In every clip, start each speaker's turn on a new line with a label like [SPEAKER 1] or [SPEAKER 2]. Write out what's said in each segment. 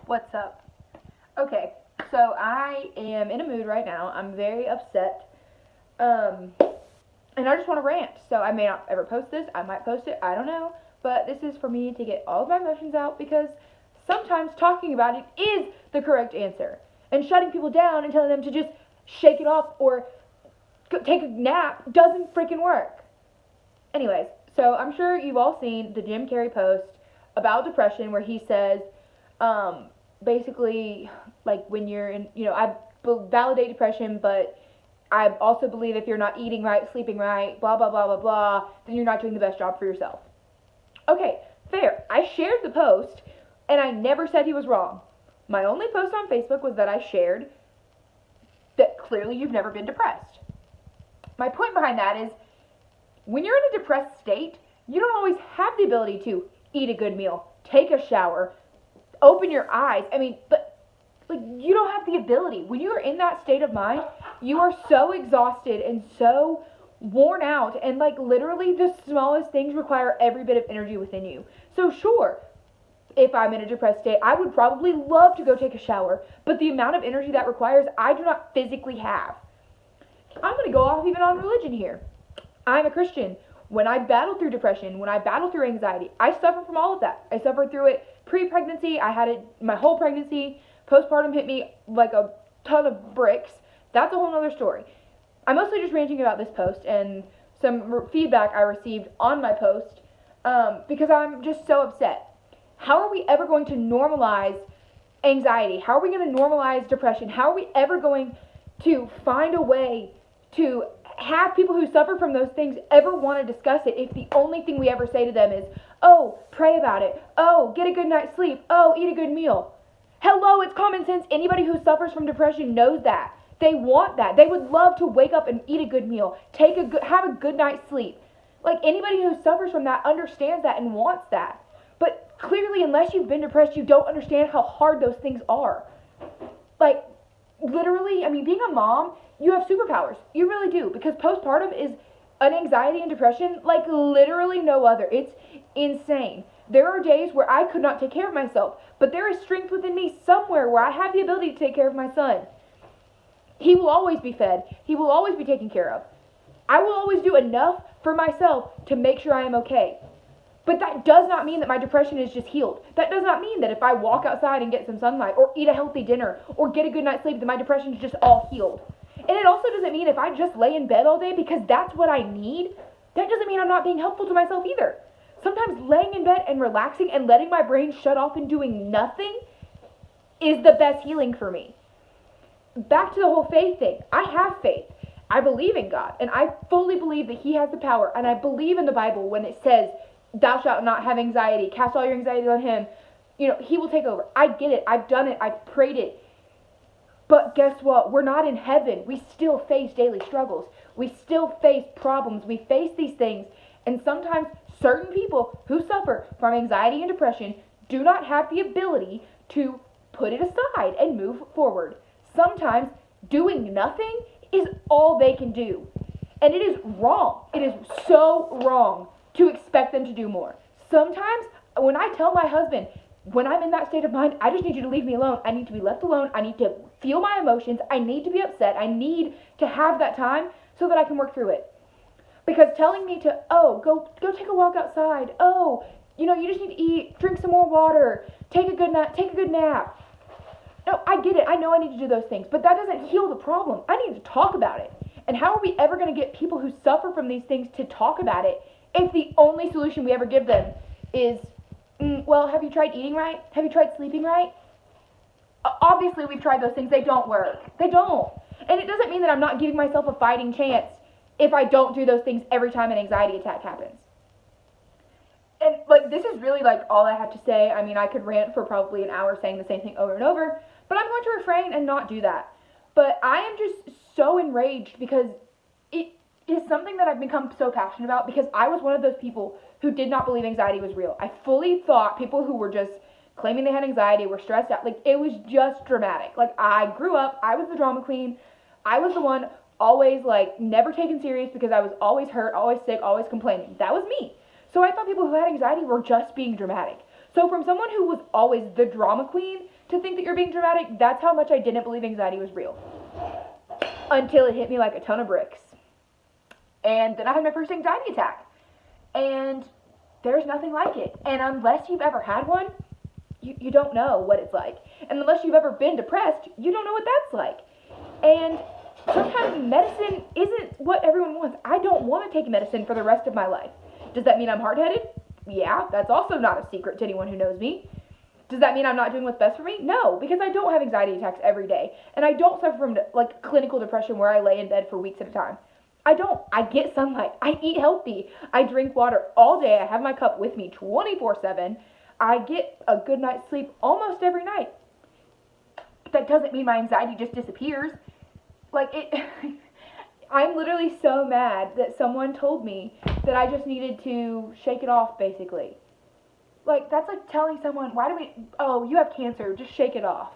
[SPEAKER 1] What's up? Okay, so I am in a mood right now. I'm very upset. Um, and I just want to rant. So I may not ever post this. I might post it. I don't know. But this is for me to get all of my emotions out because sometimes talking about it is the correct answer. And shutting people down and telling them to just shake it off or take a nap doesn't freaking work. Anyways, so I'm sure you've all seen the Jim Carrey post about depression where he says, um, basically, like when you're in, I validate depression, but I also believe if you're not eating right, sleeping right, blah, blah, blah, blah, blah, then you're not doing the best job for yourself. Okay, fair. I shared the post, and I never said he was wrong. My only post on Facebook was that I shared that clearly you've never been depressed. My point behind that is when you're in a depressed state, you don't always have the ability to eat a good meal, take a shower, open your eyes. But like you don't have the ability. When you are in that state of mind, you are so exhausted and so worn out, and like literally the smallest things require every bit of energy within you. So sure, if I'm in a depressed state, I would probably love to go take a shower, but the amount of energy that requires, I do not physically have. I'm going to go off even on religion here. I'm a Christian. When I battled through depression, when I battled through anxiety, I suffered from all of that. I suffered through it pre-pregnancy. I had it my whole pregnancy. Postpartum hit me like a ton of bricks. That's a whole nother story. I'm mostly just ranting about this post and some feedback I received on my post because I'm just so upset. How are we ever going to normalize anxiety? How are we going to normalize depression? How are we ever going to find a way to have people who suffer from those things ever want to discuss it if the only thing we ever say to them is, oh, pray about it, oh, get a good night's sleep, oh, eat a good meal. Hello, it's common sense. Anybody who suffers from depression knows that. They want that. They would love to wake up and eat a good meal, have a good night's sleep. Like anybody who suffers from that understands that and wants that. But clearly, unless you've been depressed, you don't understand how hard those things are. Like, literally, being a mom, you have superpowers. You really do. Because postpartum is an anxiety and depression like literally no other. It's insane. There are days where I could not take care of myself, but there is strength within me somewhere where I have the ability to take care of my son. He will always be fed. He will always be taken care of. I will always do enough for myself to make sure I am okay. But that does not mean that my depression is just healed. That does not mean that if I walk outside and get some sunlight or eat a healthy dinner or get a good night's sleep that my depression is just all healed. And it also doesn't mean if I just lay in bed all day because that's what I need, that doesn't mean I'm not being helpful to myself either. Sometimes laying in bed and relaxing and letting my brain shut off and doing nothing is the best healing for me. Back to the whole faith thing. I have faith. I believe in God, and I fully believe that He has the power, and I believe in the Bible when it says, thou shalt not have anxiety, cast all your anxiety on Him. He will take over. I get it. I've done it. I've prayed it. But guess what? We're not in heaven. We still face daily struggles. We still face problems. We face these things, and sometimes certain people who suffer from anxiety and depression do not have the ability to put it aside and move forward. Sometimes doing nothing is all they can do. And it is wrong. It is so wrong to expect them to do more. Sometimes when I tell my husband, when I'm in that state of mind, I just need you to leave me alone. I need to be left alone. I need to feel my emotions. I need to be upset. I need to have that time so that I can work through it. Because telling me to, go take a walk outside. You just need to eat, drink some more water, take a good nap. No, I get it. I know I need to do those things, but that doesn't heal the problem. I need to talk about it. And how are we ever going to get people who suffer from these things to talk about it if the only solution we ever give them is, have you tried eating right? Have you tried sleeping right? Obviously, we've tried those things. They don't work. They don't. And it doesn't mean that I'm not giving myself a fighting chance if I don't do those things every time an anxiety attack happens. And, this is really, all I have to say. I could rant for probably an hour saying the same thing over and over, but I'm going to refrain and not do that. But I am just so enraged because it is something that I've become so passionate about because I was one of those people who did not believe anxiety was real. I fully thought people who were just claiming they had anxiety were stressed out. It was just dramatic. I grew up, I was the drama queen. I was the one always, never taken serious because I was always hurt, always sick, always complaining. That was me. So I thought people who had anxiety were just being dramatic. So from someone who was always the drama queen to think that you're being dramatic. That's how much I didn't believe anxiety was real. Until it hit me like a ton of bricks. And then I had my first anxiety attack. And there's nothing like it. And unless you've ever had one, you don't know what it's like. And unless you've ever been depressed, you don't know what that's like. And sometimes medicine isn't what everyone wants. I don't want to take medicine for the rest of my life. Does that mean I'm hard-headed? Yeah, that's also not a secret to anyone who knows me. Does that mean I'm not doing what's best for me? No, because I don't have anxiety attacks every day. And I don't suffer from like clinical depression where I lay in bed for weeks at a time. I don't. I get sunlight. I eat healthy. I drink water all day. I have my cup with me 24/7. I get a good night's sleep almost every night. That doesn't mean my anxiety just disappears. Like it, I'm literally so mad that someone told me that I just needed to shake it off, basically. Like, that's like telling someone, oh, you have cancer, just shake it off.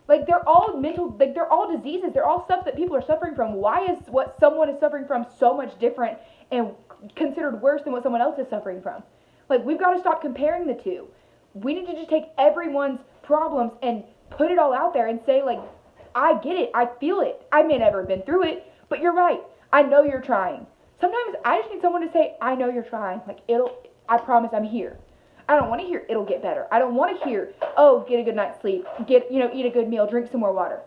[SPEAKER 1] Like, they're all mental, like, they're all diseases, they're all stuff that people are suffering from. Why is what someone is suffering from so much different and considered worse than what someone else is suffering from? Like, we've got to stop comparing the two. We need to just take everyone's problems and put it all out there and say, like, I get it, I feel it. I may never have been through it, but you're right. I know you're trying. Sometimes I just need someone to say, I know you're trying. Like, I promise I'm here. I don't want to hear it'll get better. I don't want to hear, oh, get a good night's sleep, eat a good meal, drink some more water.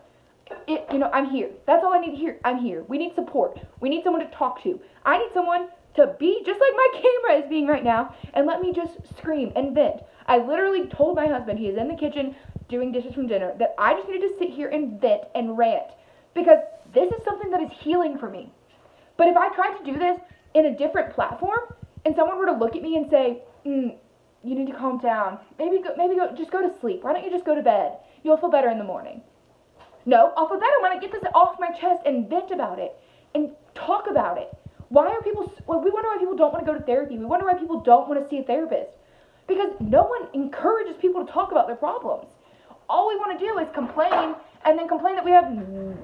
[SPEAKER 1] I'm here. That's all I need to hear. I'm here. We need support. We need someone to talk to. I need someone to be just like my camera is being right now and let me just scream and vent. I literally told my husband, he is in the kitchen doing dishes from dinner, that I just needed to sit here and vent and rant because this is something that is healing for me. But if I tried to do this in a different platform and someone were to look at me and say, you need to calm down. Maybe just go to sleep. Why don't you just go to bed? You'll feel better in the morning. No, I'll feel better when I get this off my chest and vent about it and talk about it. We wonder why people don't want to go to therapy. We wonder why people don't want to see a therapist. Because no one encourages people to talk about their problems. All we want to do is complain and then complain that we have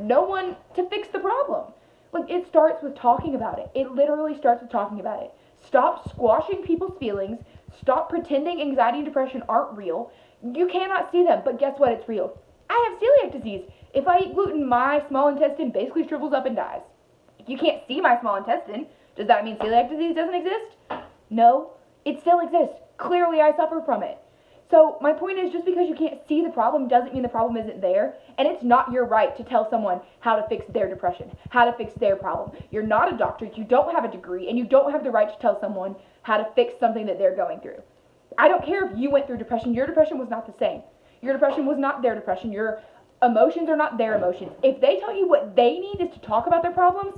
[SPEAKER 1] no one to fix the problem. Like, it starts with talking about it. It literally starts with talking about it. Stop squashing people's feelings. Stop pretending anxiety and depression aren't real. You cannot see them, but guess what? It's real. I have celiac disease. If I eat gluten, my small intestine basically shrivels up and dies. You can't see my small intestine. Does that mean celiac disease doesn't exist? No, it still exists. Clearly, I suffer from it. So my point is, just because you can't see the problem doesn't mean the problem isn't there. And it's not your right to tell someone how to fix their depression, how to fix their problem. You're not a doctor. You don't have a degree. And you don't have the right to tell someone how to fix something that they're going through. I don't care if you went through depression. Your depression was not the same. Your depression was not their depression. Your emotions are not their emotions. If they tell you what they need is to talk about their problems,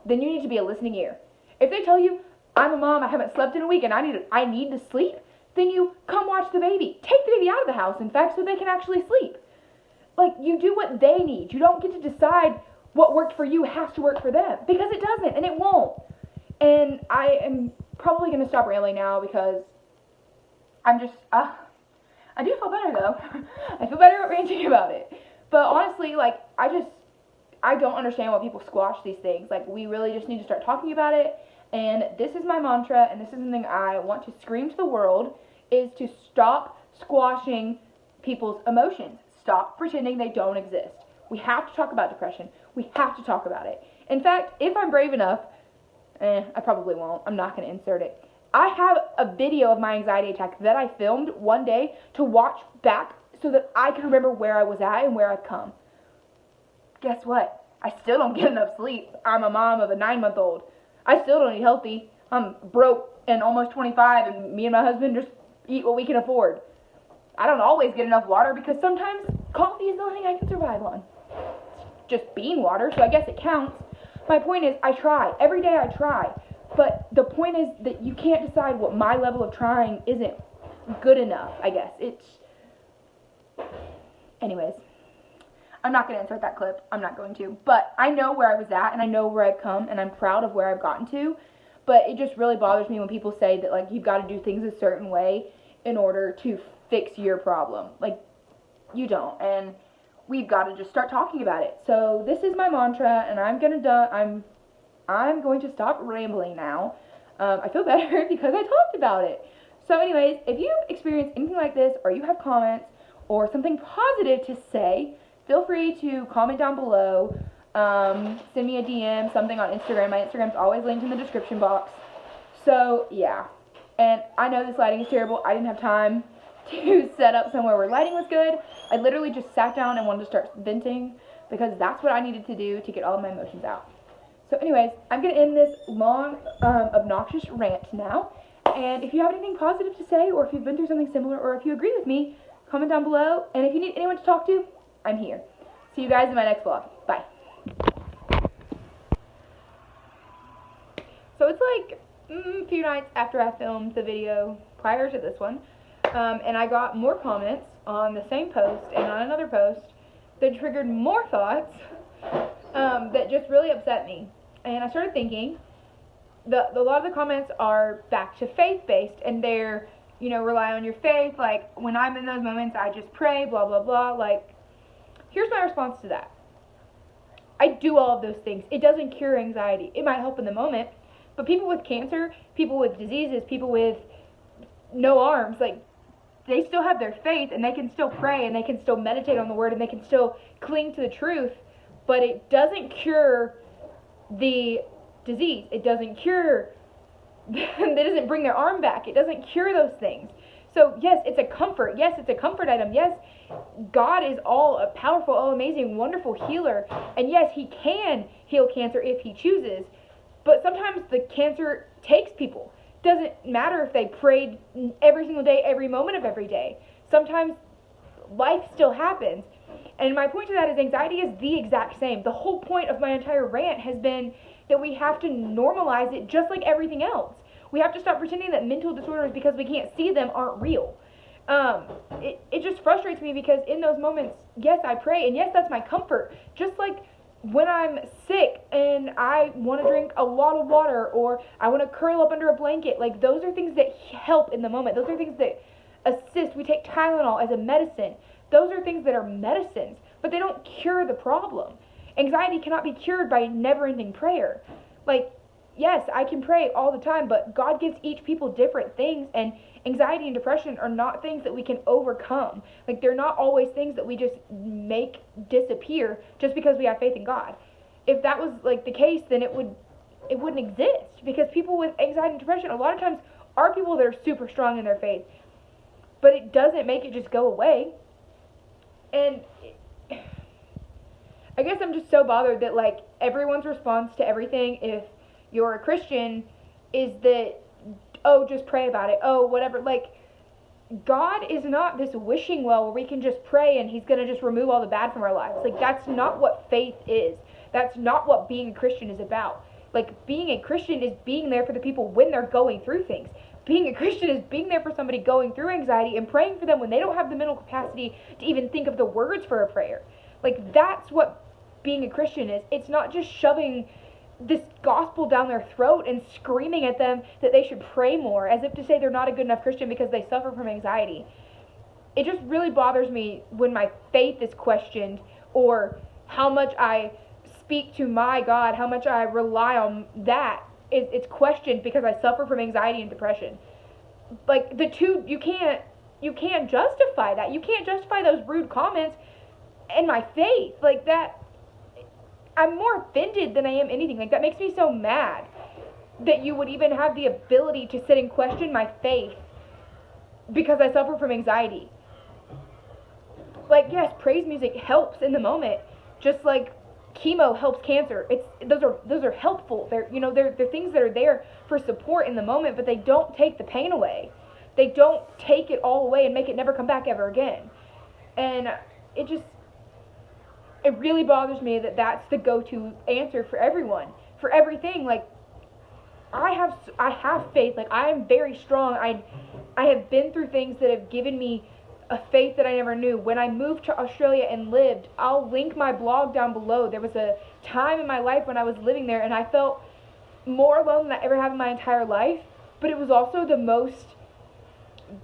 [SPEAKER 1] then you need to be a listening ear. If they tell you, I'm a mom, I haven't slept in a week, and I need to sleep, then you come watch the baby. Take the baby out of the house, in fact, so they can actually sleep. Like, you do what they need. You don't get to decide what worked for you has to work for them, because it doesn't, and it won't. And I am probably going to stop rambling now because I'm just, I do feel better, though. I feel better at ranting about it. But honestly, like, I don't understand why people squash these things. Like, we really just need to start talking about it. And this is my mantra, and this is something I want to scream to the world, is to stop squashing people's emotions. Stop pretending they don't exist. We have to talk about depression. We have to talk about it. In fact, if I'm brave enough, I probably won't. I'm not going to insert it. I have a video of my anxiety attack that I filmed one day to watch back so that I can remember where I was at and where I've come. Guess what? I still don't get enough sleep. I'm a mom of a 9-month-old. I still don't eat healthy. I'm broke and almost 25, and me and my husband just eat what we can afford. I don't always get enough water because sometimes coffee is the only thing I can survive on. It's just bean water, so I guess it counts. My point is, I try. Every day I try. But the point is that you can't decide what my level of trying isn't good enough, I guess. Anyways. I'm not going to insert that clip. I'm not going to. But I know where I was at, and I know where I've come, and I'm proud of where I've gotten to. But it just really bothers me when people say that, like, you've got to do things a certain way in order to fix your problem. Like, you don't. And we've got to just start talking about it. So this is my mantra, and I'm going to stop rambling now. I feel better because I talked about it. So anyways, if you experience anything like this, or you have comments, or something positive to say, feel free to comment down below. Send me a DM, something on Instagram. My Instagram's always linked in the description box. So, yeah. And I know this lighting is terrible. I didn't have time to set up somewhere where lighting was good. I literally just sat down and wanted to start venting because that's what I needed to do to get all of my emotions out. So anyways, I'm going to end this long, obnoxious rant now. And if you have anything positive to say, or if you've been through something similar, or if you agree with me, comment down below. And if you need anyone to talk to, I'm here. See you guys in my next vlog. Bye. So it's like a few nights after I filmed the video prior to this one, and I got more comments on the same post and on another post that triggered more thoughts that just really upset me. And I started thinking, a lot of the comments are back to faith-based, and they're, rely on your faith, like, when I'm in those moments, I just pray, blah, blah, blah. Like, here's my response to that. I do all of those things. It doesn't cure anxiety. It might help in the moment, but people with cancer, people with diseases, people with no arms, like, they still have their faith, and they can still pray, and they can still meditate on the Word, and they can still cling to the truth, but it doesn't cure the disease. It doesn't cure, it doesn't bring their arm back. It doesn't cure those things. So, yes, it's a comfort. Yes, it's a comfort item. Yes, God is all a powerful, all amazing, wonderful healer, and yes, He can heal cancer if He chooses, but sometimes the cancer takes people. Doesn't matter if they prayed every single day, every moment of every day. Sometimes life still happens. And my point to that is anxiety is the exact same. The whole point of my entire rant has been that we have to normalize it just like everything else. We have to stop pretending that mental disorders, because we can't see them, aren't real. It just frustrates me because in those moments, yes, I pray, and yes, that's my comfort. Just like when I'm sick and I want to drink a lot of water, or I want to curl up under a blanket, like, those are things that help in the moment. Those are things that assist. We take Tylenol as a medicine. Those are things that are medicines, but they don't cure the problem. Anxiety cannot be cured by never-ending prayer. Like, yes, I can pray all the time, but God gives each people different things, and anxiety and depression are not things that we can overcome. Like, they're not always things that we just make disappear just because we have faith in God. If that was, like, the case, then it wouldn't exist, because people with anxiety and depression a lot of times are people that are super strong in their faith, but it doesn't make it just go away. And I guess I'm just so bothered that, like, everyone's response to everything, if you're a Christian, is that, oh, just pray about it, oh, whatever. Like, God is not this wishing well where we can just pray and He's going to just remove all the bad from our lives. Like, that's not what faith is. That's not what being a Christian is about. Like, being a Christian is being there for the people when they're going through things. Being a Christian is being there for somebody going through anxiety and praying for them when they don't have the mental capacity to even think of the words for a prayer. Like, that's what being a Christian is. It's not just shoving this gospel down their throat and screaming at them that they should pray more, as if to say they're not a good enough Christian because they suffer from anxiety. It just really bothers me when my faith is questioned, or how much I speak to my God, how much I rely on that. It's questioned because I suffer from anxiety and depression. Like, the two, you can't justify that. You can't justify those rude comments and my faith. Like, that, I'm more offended than I am anything. Like, that makes me so mad that you would even have the ability to sit and question my faith because I suffer from anxiety. Like, yes, praise music helps in the moment, just like chemo helps cancer. Those are helpful. They're things that are there for support in the moment, but they don't take the pain away. They don't take it all away and make it never come back ever again. And it really bothers me that that's the go-to answer for everyone, for everything. Like, I have faith. Like, I am very strong. I have been through things that have given me a faith that I never knew. When I moved to Australia and lived, I'll link my blog down below. There was a time in my life when I was living there and I felt more alone than I ever have in my entire life, but it was also the most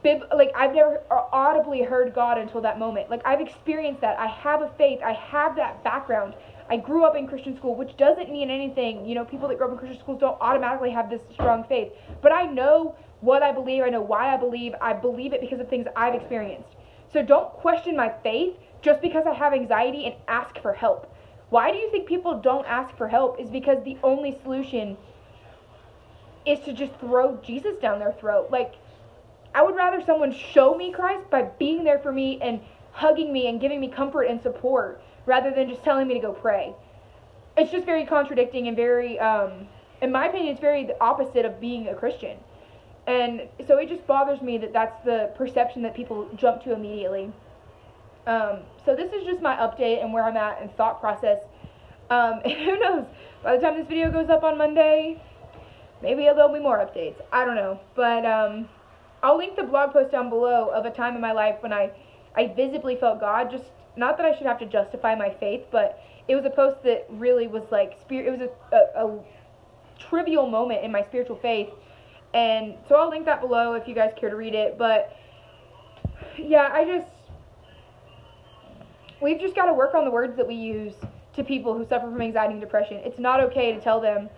[SPEAKER 1] I've never audibly heard God until that moment. Like, I've experienced that. I have a faith. I have that background. I grew up in Christian school, which doesn't mean anything. People that grow up in Christian schools don't automatically have this strong faith. But I know what I believe. I know why I believe. I believe it because of things I've experienced. So don't question my faith just because I have anxiety and ask for help. Why do you think people don't ask for help? Is because the only solution is to just throw Jesus down their throat. Like, I would rather someone show me Christ by being there for me and hugging me and giving me comfort and support rather than just telling me to go pray. It's just very contradicting and very, in my opinion, it's very the opposite of being a Christian. And so it just bothers me that that's the perception that people jump to immediately. So this is just my update and where I'm at and thought process. And who knows, by the time this video goes up on Monday, maybe there'll be more updates. I don't know. But I'll link the blog post down below of a time in my life when I visibly felt God. Just, not that I should have to justify my faith, but it was a post that really was like, it was a trivial moment in my spiritual faith. And so I'll link that below if you guys care to read it. But yeah, we've just got to work on the words that we use to people who suffer from anxiety and depression. It's not okay to tell them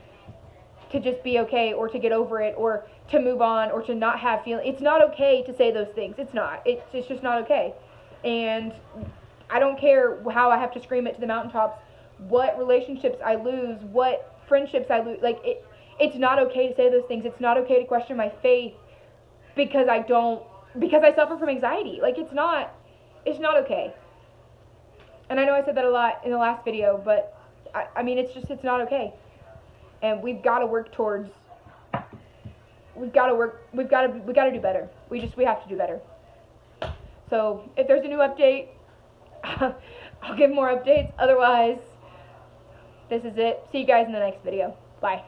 [SPEAKER 1] to just be okay or to get over it or to move on or to not have feelings. It's not okay to say those things. It's not. It's just not okay. And I don't care how I have to scream it to the mountaintops, what relationships I lose, what friendships I lose. Like, it's not okay to say those things. It's not okay to question my faith because I suffer from anxiety. Like, it's not okay. And I know I said that a lot in the last video, but I mean, it's not okay. And we've got to work towards, we got to do better. We have to do better. So if there's a new update, I'll give more updates. Otherwise, this is it. See you guys in the next video. Bye.